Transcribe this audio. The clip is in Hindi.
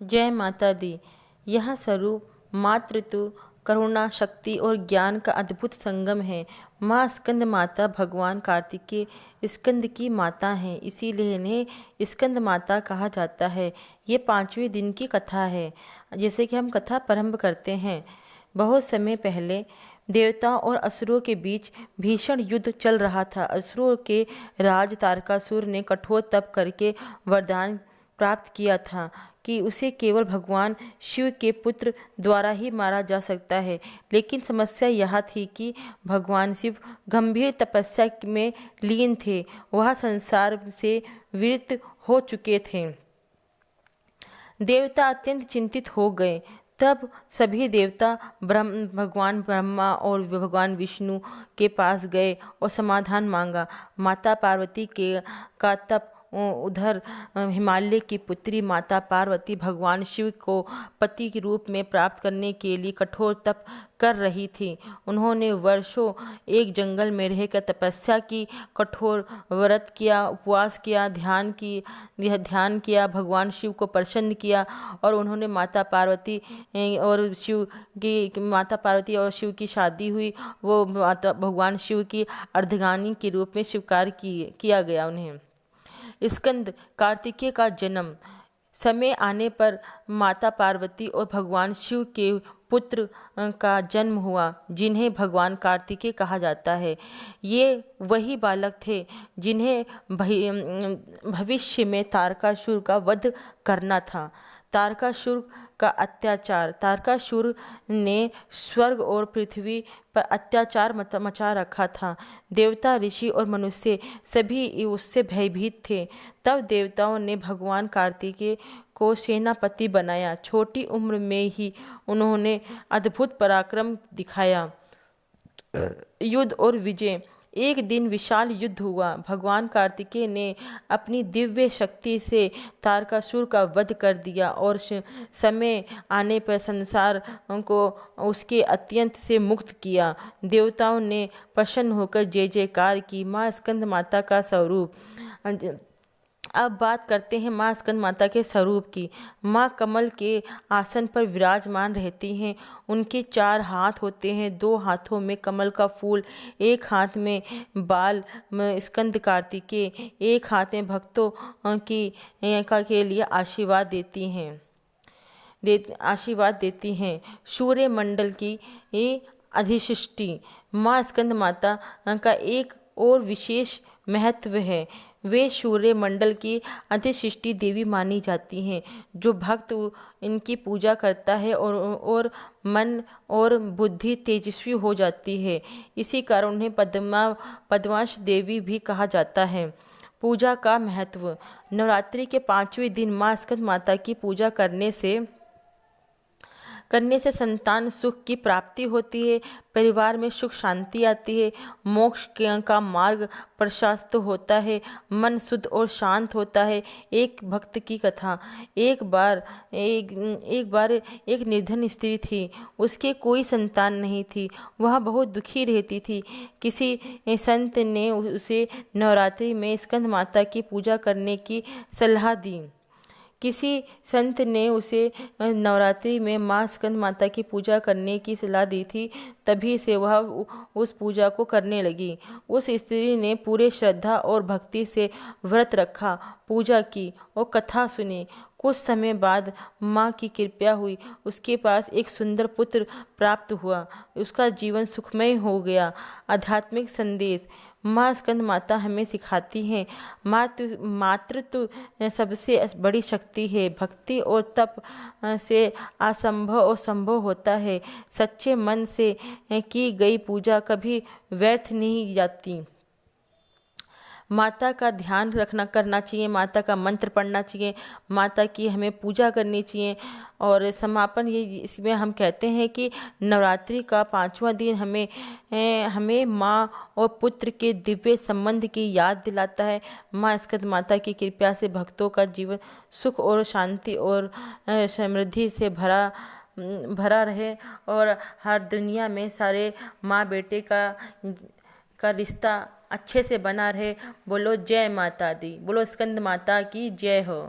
जय माता दी। यह स्वरूप मातृत्व, करुणा, शक्ति और ज्ञान का अद्भुत संगम है। माँ स्कंद माता भगवान कार्तिकेय स्कंद की माता हैं, इसीलिए इन्हें स्कंद माता कहा जाता है। ये 5वें दिन की कथा है। जैसे कि हम कथा प्रारंभ करते हैं। बहुत समय पहले देवताओं और असुरों के बीच भीषण युद्ध चल रहा था। असुरों के राज तारकासुर ने कठोर तप करके वरदान प्राप्त किया था कि उसे केवल भगवान शिव के पुत्र द्वारा ही मारा जा सकता है। लेकिन समस्या यह थी कि भगवान शिव गंभीर तपस्या में लीन थे। वह संसार से विरक्त हो चुके थे। देवता अत्यंत चिंतित हो गए। तब सभी देवता भगवान ब्रह्मा और भगवान विष्णु के पास गए और समाधान मांगा। माता पार्वती का तप उधर हिमालय की पुत्री माता पार्वती भगवान शिव को पति के रूप में प्राप्त करने के लिए कठोर तप कर रही थी। उन्होंने वर्षों एक जंगल में रहकर तपस्या की, कठोर व्रत किया, उपवास किया, ध्यान किया, भगवान शिव को प्रसन्न किया और उन्होंने माता पार्वती और शिव की शादी हुई। वो भगवान शिव की अर्धांगिनी के रूप में स्वीकार किया गया उन्हें। स्कंद कार्तिकेय का जन्म समय आने पर माता पार्वती और भगवान शिव के पुत्र का जन्म हुआ, जिन्हें भगवान कार्तिकेय कहा जाता है। ये वही बालक थे जिन्हें भविष्य में तारकासुर का वध करना था। तारकासुर का अत्याचार। तारकासुर ने स्वर्ग और पृथ्वी पर अत्याचार मचा रखा था। देवता, ऋषि और मनुष्य सभी उससे भयभीत थे। तब देवताओं ने भगवान कार्तिकेय को सेनापति बनाया। छोटी उम्र में ही उन्होंने अद्भुत पराक्रम दिखाया। युद्ध और विजय। एक दिन विशाल युद्ध हुआ। भगवान कार्तिकेय ने अपनी दिव्य शक्ति से तारकासुर का वध कर दिया और समय आने पर संसार को उसके अत्यंत से मुक्त किया। देवताओं ने प्रसन्न होकर जय जयकार की। माँ स्कंद माता का स्वरूप। अब बात करते हैं माँ स्कंद माता के स्वरूप की। माँ कमल के आसन पर विराजमान रहती हैं। उनके 4 हाथ होते हैं, 2 हाथों में कमल का फूल, एक हाथ में बाल स्कंद कार्तिकेय, एक हाथ में भक्तों के लिए आशीर्वाद देती हैं। सूर्य मंडल की अधिष्ठी माँ स्कंद माता का एक और विशेष महत्व है। वे सूर्य मंडल की अधिष्ठी देवी मानी जाती हैं। जो भक्त इनकी पूजा करता है और मन और बुद्धि तेजस्वी हो जाती है। इसी कारण उन्हें पद्मावती देवी भी कहा जाता है। पूजा का महत्व। नवरात्रि के 5वें दिन माँ स्कंद माता की पूजा करने से संतान सुख की प्राप्ति होती है, परिवार में सुख शांति आती है, मोक्ष का मार्ग प्रशस्त होता है, मन शुद्ध और शांत होता है। एक भक्त की कथा। एक बार एक निर्धन स्त्री थी। उसके कोई संतान नहीं थी। वह बहुत दुखी रहती थी। किसी संत ने उसे नवरात्रि में स्कंद माता की पूजा करने की सलाह दी। किसी संत ने उसे नवरात्रि में माँ स्कंद माता की पूजा करने की सलाह दी थी। तभी से वह उस पूजा को करने लगी। उस स्त्री ने पूरे श्रद्धा और भक्ति से व्रत रखा, पूजा की और कथा सुनी। कुछ समय बाद माँ की कृपा हुई। उसके पास एक सुंदर पुत्र प्राप्त हुआ। उसका जीवन सुखमय हो गया। आध्यात्मिक संदेश। माँ स्कंद माता हमें सिखाती हैं मातृत्व सबसे बड़ी शक्ति है। भक्ति और तप से असंभव और संभव होता है। सच्चे मन से की गई पूजा कभी व्यर्थ नहीं जाती। माता का ध्यान करना चाहिए, माता का मंत्र पढ़ना चाहिए, माता की हमें पूजा करनी चाहिए। और समापन इसमें हम कहते हैं कि नवरात्रि का 5वां दिन हमें माँ और पुत्र के दिव्य संबंध की याद दिलाता है। माँ स्कंद माता की कृपा से भक्तों का जीवन सुख और शांति और समृद्धि से भरा रहे और हर दुनिया में सारे माँ बेटे का रिश्ता अच्छे से बना रहे। बोलो जय माता दी। बोलो स्कंद माता की जय हो।